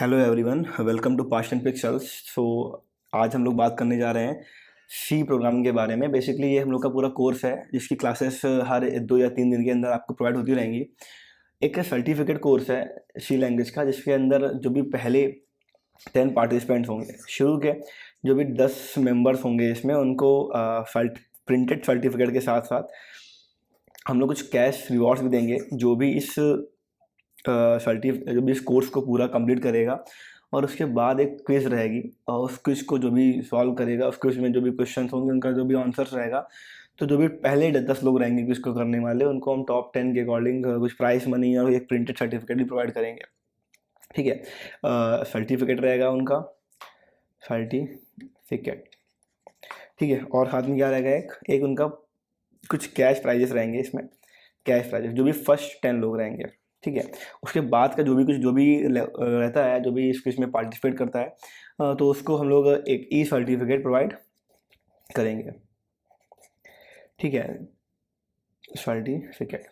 Hello everyone, welcome to past and pixels. आज हम लोग बात करने जा रहे हैं सी प्रोग्रामिंग के बारे में। बेसिकली ये हम लोग का पूरा कोर्स है जिसकी क्लासेस हर 2 या 3 दिन के अंदर आपको प्रोवाइड होती रहेंगी। एक सर्टिफिकेट कोर्स है सी लैंग्वेज का, जिसके अंदर जो भी पहले 10 पार्टिसिपेंट्स होंगे शुरू के, जो भी 10 मेंबर्स होंगे इसमें, उनको प्रिंटेड सर्टिफिकेट के साथ साथ हम लोग कुछ कैश रिवॉर्ड्स भी देंगे जो भी जो भी इस कोर्स को पूरा कंप्लीट करेगा। और उसके बाद एक क्विज़ रहेगी और उस क्विज़ को जो भी सॉल्व करेगा, उस क्विज़ में जो भी क्वेश्चंस होंगे उनका जो भी आंसर्स रहेगा, तो जो भी पहले 10 लोग रहेंगे क्विज़ को करने वाले, उनको हम टॉप 10 के अकॉर्डिंग कुछ प्राइस मनी और एक प्रिंटेड सर्टिफिकेट भी प्रोवाइड करेंगे। ठीक है, सर्टिफिकेट रहेगा उनका, सर्टिफिकेट। ठीक है, और साथ में क्या रहेगा, एक उनका कुछ कैश प्राइजेस रहेंगे इसमें, कैश प्राइजेस जो भी फर्स्ट 10 लोग रहेंगे। ठीक है, उसके बाद का जो भी रहता है, जो भी इस क्विज में पार्टिसिपेट करता है, तो उसको हम लोग एक ई सर्टिफिकेट प्रोवाइड करेंगे। ठीक है, सर्टिफिकेट।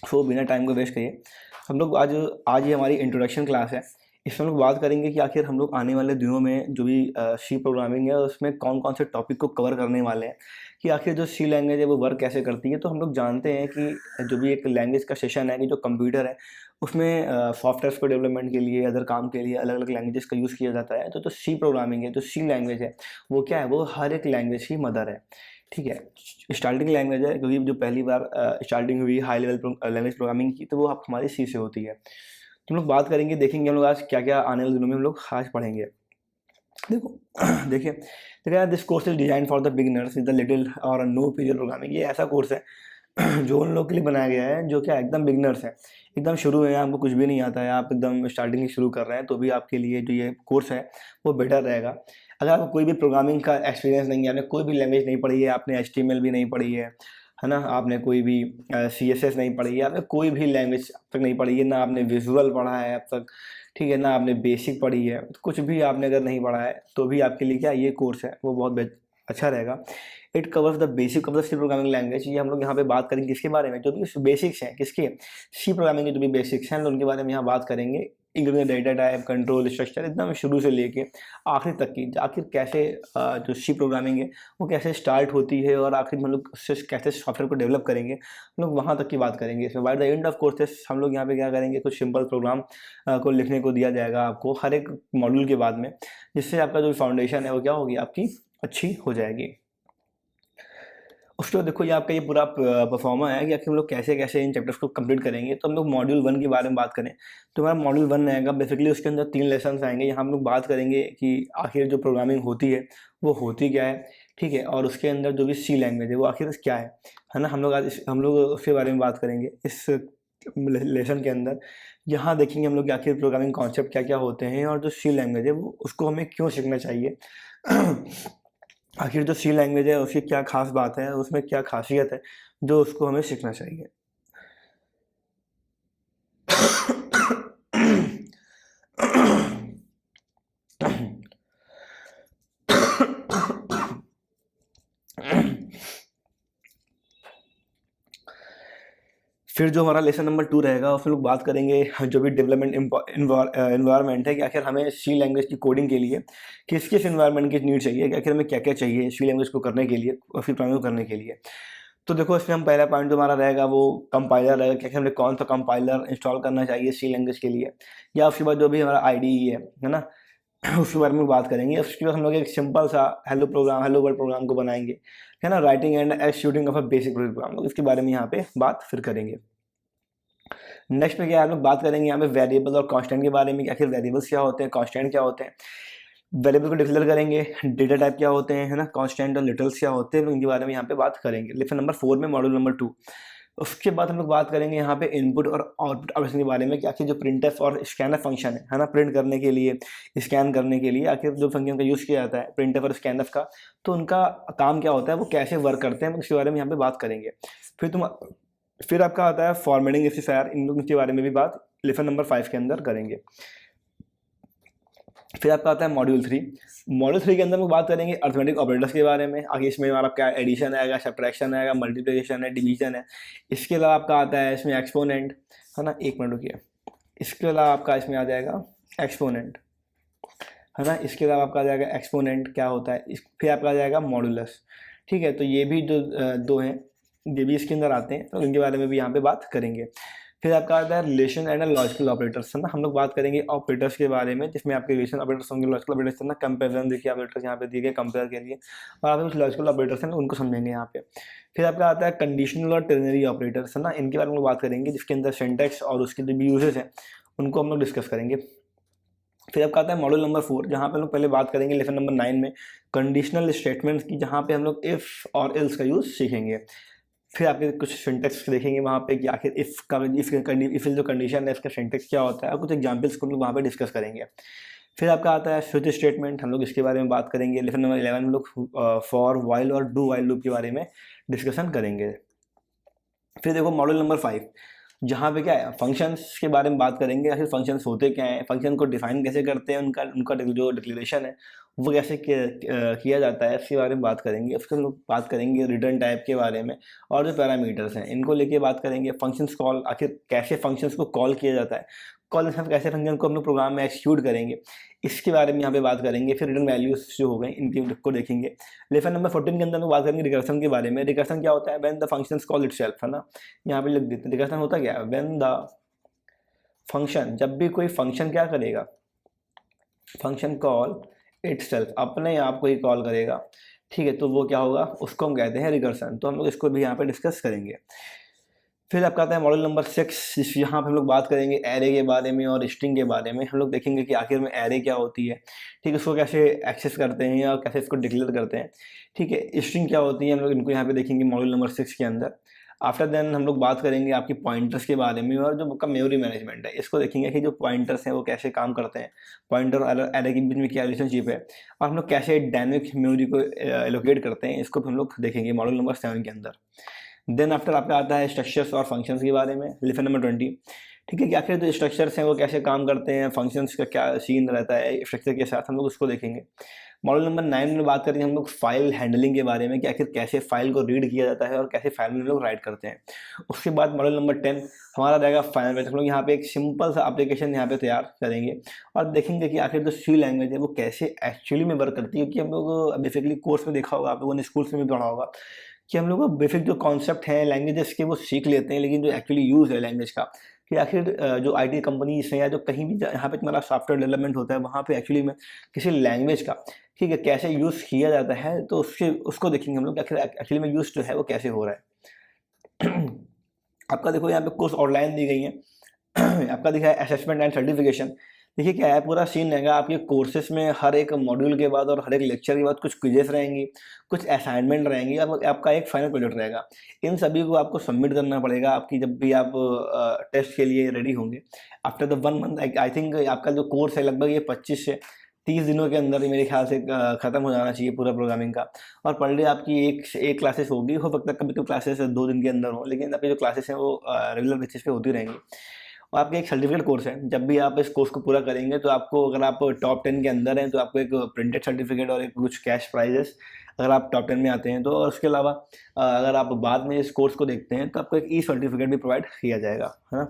सो बिना टाइम को वेस्ट किए हम लोग आज ये हमारी इंट्रोडक्शन क्लास है। इसमें हम लोग बात करेंगे कि आखिर हम लोग आने वाले दिनों में जो भी सी प्रोग्रामिंग है उसमें कौन कौन से टॉपिक को कवर करने वाले हैं, कि आखिर जो सी लैंग्वेज है वो वर्क कैसे करती है। तो हम लोग जानते हैं कि जो भी एक लैंग्वेज का सेशन है, कि जो कंप्यूटर है उसमें सॉफ्टवेयर को डेवलपमेंट के लिए, अदर काम के लिए अलग अलग लैंग्वेजेस का यूज़ किया जाता है। तो सी प्रोग्रामिंग है, जो सी लैंग्वेज है वो क्या है, वो हर एक लैंग्वेज की मदर है। ठीक है, स्टार्टिंग लैंग्वेज है, क्योंकि जो पहली बार स्टार्टिंग हुई हाई लेवल लैंग्वेज प्रोग्रामिंग की, तो वो हमारी सी से होती है। तो हम लोग बात करेंगे, देखेंगे हम लोग आज क्या क्या आने वाले दिनों में हम लोग आज पढ़ेंगे। देखो देखिए, this course is design for the beginners with the little और नो पीरियड प्रोग्रामिंग। ये ऐसा कोर्स है जो उन लोग के लिए बनाया गया है जो क्या एकदम बिगिनर्स हैं, एकदम शुरू है, आपको कुछ भी नहीं आता है, आप एकदम स्टार्टिंग ही शुरू कर रहे हैं, तो भी आपके लिए जो ये कोर्स है वो बेटर रहेगा। अगर आपको कोई भी प्रोग्रामिंग का एक्सपीरियंस नहीं है, आपने कोई भी लैंग्वेज नहीं पढ़ी है, आपने HTML भी नहीं पढ़ी है ना, आपने कोई भी CSS नहीं पढ़ी है, आपने कोई भी लैंग्वेज अब तक नहीं पढ़ी है, ना आपने विजुअल पढ़ा है अब तक, ठीक है, ना आपने बेसिक पढ़ी है, तो कुछ भी आपने अगर नहीं पढ़ा है, तो भी आपके लिए क्या ये कोर्स है वो बहुत अच्छा रहेगा। It covers the basic of the C programming language. ये हम लोग यहाँ पे बात करेंगे किसके बारे में, जो भी बेसिक्स हैं, किसके, सी प्रोग्रामिंग के जो भी बेसिक्स हैं उनके बारे में यहाँ बात करेंगे, including data type, control, structure, एकदम शुरू से लेके आखिर तक की, आखिर कैसे जो सी प्रोग्रामिंग है वो कैसे स्टार्ट होती है और आखिर हम लोग उससे कैसे सॉफ्टवेयर को डेवलप करेंगे, हम लोग वहाँ तक की बात करेंगे। इसमें by the end of courses हम लोग यहाँ पे क्या करेंगे, कुछ सिंपल प्रोग्राम को लिखने को दिया जाएगा आपको हर एक मॉड्यूल के बाद में, जिससे आपका जो फाउंडेशन है वो क्या होगी, आपकी अच्छी हो जाएगी। उसके बाद देखो, ये आपका ये पूरा परफॉर्मा है कि आखिर हम लोग कैसे कैसे इन चैप्टर्स को कंप्लीट करेंगे। तो हम लोग मॉड्यूल 1 के बारे में बात करें, तो हमारा मॉड्यूल 1 रहेगा। बेसिकली उसके अंदर 3 लेसन आएंगे। यहाँ हम लोग बात करेंगे कि आखिर जो प्रोग्रामिंग होती है वो होती क्या है, ठीक है, और उसके अंदर जो भी सी लैंग्वेज है वो आखिर क्या है ना। हम लोग आज हम लोग उसके बारे में बात करेंगे इस लेसन के अंदर। यहाँ देखेंगे हम लोग कि आखिर प्रोग्रामिंग कॉन्सेप्ट क्या क्या होते हैं और जो सी लैंग्वेज है वो उसको हमें क्यों सीखना चाहिए। आखिर जो सी लैंग्वेज है उसकी क्या खास बात है, उसमें क्या खासियत है जो उसको हमें सीखना चाहिए। फिर जो हमारा लेसन नंबर 2 रहेगा उसमें लोग बात करेंगे जो भी डेवलपमेंट इन्वायरमेंट है, कि आखिर हमें सी लैंग्वेज की कोडिंग के लिए किस किस इन्वायरमेंट की नीड चाहिए, कि आखिर हमें क्या क्या चाहिए सी लैंग्वेज को करने के लिए और फिर प्रोग्रामिंग करने के लिए। तो देखो, इसमें हम पहला पॉइंट जो हमारा रहेगा वो कंपाइलर रहेगा, कि हमें कौन सा कंपाइलर इंस्टॉल करना चाहिए सी लैंग्वेज के लिए, या उसके बाद जो भी हमारा IDE है ना, उसके बारे में बात करेंगे। उसके बाद हम लोग एक सिंपल सा हेलो वर्ल्ड प्रोग्राम को बनाएंगे, है ना, writing and executing of a basic program, इसके बारे में यहाँ पे बात फिर करेंगे। नेक्स्ट में क्या हम लोग बात करेंगे यहाँ पे वेरिएबल और कांस्टेंट के बारे में, कि आखिर वेरिएबल्स क्या होते हैं, कांस्टेंट क्या होते हैं। वेरिएबल को डिक्लेयर करेंगे, डेटा टाइप क्या होते हैं, है ना, कांस्टेंट और लिटल्स क्या होते हैं, इनके बारे में यहाँ पे बात करेंगे। लेसन नंबर 4 में मॉड्यूल नंबर 2। उसके बाद हम लोग बात करेंगे यहाँ पे इनपुट और आउटपुट ऑपरेशन के बारे में, कि आखिर जो प्रिंटफ और स्कैनफ फंक्शन है ना, प्रिंट करने के लिए, स्कैन करने के लिए आखिर जो फंक्शन का यूज़ किया जाता है प्रिंटफ और स्कैनफ का, तो उनका काम क्या होता है, वो कैसे वर्क करते हैं, उसके बारे में यहाँ पे बात करेंगे। फिर आपका आता है फॉर्मेटिंग स्पेसिफायर, इन लोगों के बारे में भी बात लेसन नंबर 5 के अंदर करेंगे। फिर आपका आता है मॉड्यूल 3। मॉड्यूल 3 के अंदर हम बात करेंगे अर्थमेटिक ऑपरेटर्स के बारे में। आगे इसमें हमारा क्या एडिशन आएगा, सब्ट्रैक्शन आएगा, मल्टीप्लिकेशन है, डिवीजन है। इसके अलावा आपका आता है इसमें एक्सपोनेंट, है ना, एक मिनट रुकिए। इसके अलावा आपका इसमें आ जाएगा एक्सपोनेंट, है ना। इसके अलावा आपका आ जाएगा एक्सपोनेंट क्या होता है, फिर आपका आ जाएगा मॉडुलस। ठीक है, तो ये भी जो दो हैं ये भी इसके अंदर आते हैं, तो इनके बारे में भी यहाँ पे बात करेंगे। फिर आपका आता है रिलेशन एंड लॉजिकल ऑपरेटर्स, है ना। हम लोग बात करेंगे ऑपरेटर्स के बारे में, जिसमें आपके रिलेशन ऑपरेटर्स होंगे, लॉजिकल ऑपरेटर्स, है ना। कंपेरिजन देखिए ऑपरेटर्स यहाँ पे दिए गए कंपेयर के लिए, और आप कुछ लॉजिकल ऑपरेटर्स हैं उनको समझेंगे यहाँ पे। फिर आपका आता है कंडीशनल और टर्नरी ऑपरेटर्स, है ना। इनके बारे में बात करेंगे, जिसके अंदर सिंटैक्स और उसके जो भी यूजेस हैं उनको हम लोग डिस्कस करेंगे। फिर आपका आता है मॉड्यूल नंबर 4, जहाँ पे हम लोग पहले बात करेंगे लेसन नंबर 9 में कंडीशनल स्टेटमेंट्स की, जहाँ पे हम लोग इफ़ और एल्स का यूज़ सीखेंगे। फिर आपके कुछ सिंटेक्स देखेंगे वहाँ पे कि आखिर इफ़ का इफ़ जो कंडीशन है इसका सिंटेक्स क्या होता है, और कुछ एग्जांपल्स को हम लोग वहाँ पे डिस्कस करेंगे। फिर आपका आता है स्विच स्टेटमेंट, हम लोग इसके बारे में बात करेंगे। लेसन नंबर 11 में लोग फॉर वाइल और डू वाइल लूप के बारे में डिस्कशन करेंगे। फिर देखो मॉड्यूल नंबर 5, जहाँ पे क्या है फंक्शंस के बारे में बात करेंगे, या फिर फंक्शंस होते क्या हैं, फंक्शन को डिफाइन कैसे करते हैं, उनका उनका जो डिक्लेरेशन है वो कैसे किया जाता है, इसके बारे में बात करेंगे। उसके हम लोग बात करेंगे रिटर्न टाइप के बारे में, और जो पैरामीटर्स हैं इनको लेके बात करेंगे। फंक्शंस कॉल, आखिर कैसे फंक्शंस को कॉल किया जाता है, कॉल कैसे फंक्शन को हम लोग प्रोग्राम में एक्सिक्यूट करेंगे, इसके बारे में यहाँ पे बात करेंगे। फिर रिटर्न वैल्यूज जो हो गए इनके को देखेंगे। लेसन नंबर 14 के अंदर हम बात करेंगे रिकर्सन के बारे में। रिकर्सन क्या होता है, when the functions call itself, है ना। यहाँ पे लिख देते हैं रिकर्सन होता क्या है, व्हेन द फंक्शन, जब भी कोई फंक्शन क्या करेगा, फंक्शन कॉल इटसेल्फ, अपने आप को ही कॉल करेगा। ठीक है, तो वो क्या होगा, उसको हम कहते हैं रिकर्सन। तो हम लोग इसको भी यहाँ पे डिस्कस करेंगे। फिर आपका आता है मॉडल नंबर 6, यहाँ पे हम लोग बात करेंगे एरे के बारे में और स्ट्रिंग के बारे में। हम लोग देखेंगे कि आखिर में एरे क्या होती है, ठीक है, उसको कैसे एक्सेस करते हैं या कैसे इसको डिक्लेयर करते हैं। ठीक है, स्ट्रिंग क्या होती है, हम लोग इनको यहाँ पे देखेंगे मॉडल नंबर 6 के अंदर। आफ्टर देन हम लोग बात करेंगे आपकी पॉइंटर्स के बारे में, और जो आपका मेमोरी मैनेजमेंट है इसको देखेंगे कि जो पॉइंटर्स हैं वो कैसे काम करते हैं, पॉइंटर और एरे के बीच में क्या रिलेशनशिप है, और हम लोग कैसे डायनेमिक मेमोरी को एलोकेट करते हैं, इसको भी हम लोग देखेंगे मॉडल नंबर 7 के अंदर। देन आफ्टर आपका आता है स्ट्रक्चर्स और फंक्शंस के बारे में, लेसन नंबर 20। ठीक है, कि आखिर जो स्ट्रक्चर्स हैं वो कैसे काम करते हैं, फंक्शंस का क्या सीन रहता है स्ट्रक्चर के साथ, हम लोग उसको देखेंगे। मॉडल नंबर 9 में बात करेंगे हम लोग फाइल हैंडलिंग के बारे में, कि आखिर कैसे फाइल को रीड किया जाता है और कैसे फाइल में लोग राइट करते हैं। उसके बाद मॉडल नंबर 10 हमारा रहेगा फाइनल बैच। हम लोग यहाँ पे एक सिंपल सा एप्लीकेशन यहाँ पे तैयार करेंगे और देखेंगे कि आखिर जो सी लैंग्वेज है वो कैसे एक्चुअली में वर्क करती है। क्योंकि हम लोग बेसिकली कोर्स में देखा होगा, आप लोगों ने स्कूल्स में भी पढ़ा होगा कि हम लोग को बेसिक जो कॉन्सेप्ट है लैंग्वेजेस के वो सीख लेते हैं, लेकिन जो एक्चुअली यूज़ है लैंग्वेज का, कि आखिर जो आईटी कंपनीज हैं या जो कहीं भी यहाँ पे तुम्हारा सॉफ्टवेयर डेवलपमेंट होता है वहाँ पे एक्चुअली में किसी लैंग्वेज का, ठीक है, कैसे यूज़ किया जाता है, तो उसको देखेंगे हम लोग आखिर एक्चुअली में यूज़ जो है वो कैसे हो रहा है। आपका देखो यहाँ पे कोर्स आउटलाइन दी गई है। आपका दिखा है असेसमेंट एंड सर्टिफिकेशन। देखिए क्या है, पूरा सीन रहेगा आपके कोर्सेज में, हर एक मॉड्यूल के बाद और हर एक लेक्चर के बाद कुछ क्विजेस रहेंगी, कुछ असाइनमेंट रहेंगी, आपका एक फाइनल प्रोजेक्ट रहेगा। इन सभी को आपको सबमिट करना पड़ेगा आपकी जब भी आप टेस्ट के लिए रेडी होंगे। After the 1 month I think आपका जो कोर्स है लगभग ये 25 से 30 दिनों के अंदर मेरे ख्याल से ख़त्म हो जाना चाहिए पूरा प्रोग्रामिंग का। और पर डे आपकी एक क्लासेस होगी, हो सकता है कभी तो क्लासेस 2 दिन के अंदर हो, लेकिन आपकी जो क्लासेस हैं वो रेगुलर बेसिस पे होती रहेंगी। और आपका एक सर्टिफिकेट कोर्स है, जब भी आप इस कोर्स को पूरा करेंगे तो आपको, अगर आप टॉप 10 के अंदर हैं तो आपको एक प्रिंटेड सर्टिफिकेट और एक कुछ कैश प्राइजेस अगर आप टॉप 10 में आते हैं तो। और उसके अलावा अगर आप बाद में इस कोर्स को देखते हैं तो आपको एक ई सर्टिफिकेट भी प्रोवाइड किया जाएगा, है ना।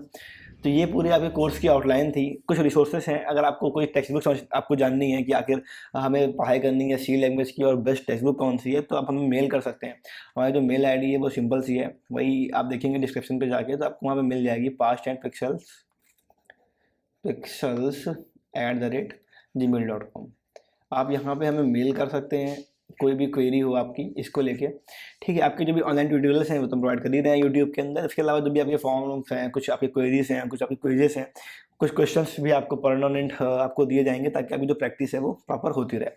तो ये पूरी आपके कोर्स की आउटलाइन थी। कुछ रिसोर्सेज हैं, अगर आपको कोई टेक्स्ट बुक आपको जाननी है कि आखिर हमें पढ़ाई करनी है सी लैंग्वेज की और बेस्ट टेक्स्ट बुक कौन सी है, तो आप हमें मेल कर सकते हैं। हमारी जो मेल आईडी है वो सिंपल सी है, वही आप देखेंगे डिस्क्रिप्शन पे जाके, तो आपको वहाँ पे मिल जाएगी pastandpixels@gmail.com। आप यहाँ पे हमें मेल कर सकते हैं, कोई भी क्वेरी हो आपकी इसको लेके, ठीक है। आपके जो भी ऑनलाइन ट्यूटोरियल्स हैं वो तो प्रोवाइड कर ही रहे हैं यूट्यूब के अंदर। इसके अलावा जो भी आपके फॉर्म्स हैं, कुछ आपकी क्वेरीज हैं, कुछ आपकी क्विजेस हैं, कुछ क्वेश्चंस भी आपको परमानेंट आपको दिए जाएंगे, ताकि आपकी जो प्रैक्टिस है वो प्रॉपर होती रहे,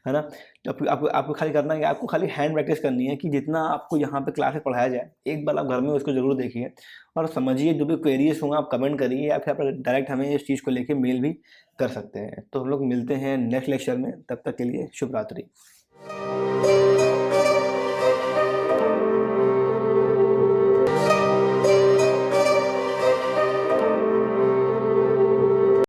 है ना। तो आपको खाली करना है, आपको खाली हैंड प्रैक्टिस करनी है कि जितना आपको यहाँ पे क्लास में पढ़ाया जाए एक बार आप घर में उसको जरूर देखिए और समझिए। जो भी क्वेरीज होंगे आप कमेंट करिए, या फिर आप डायरेक्ट हमें इस चीज़ को लेके मेल भी कर सकते हैं। तो हम लोग मिलते हैं नेक्स्ट लेक्चर में, तब तक के लिए शुभ रात्रि।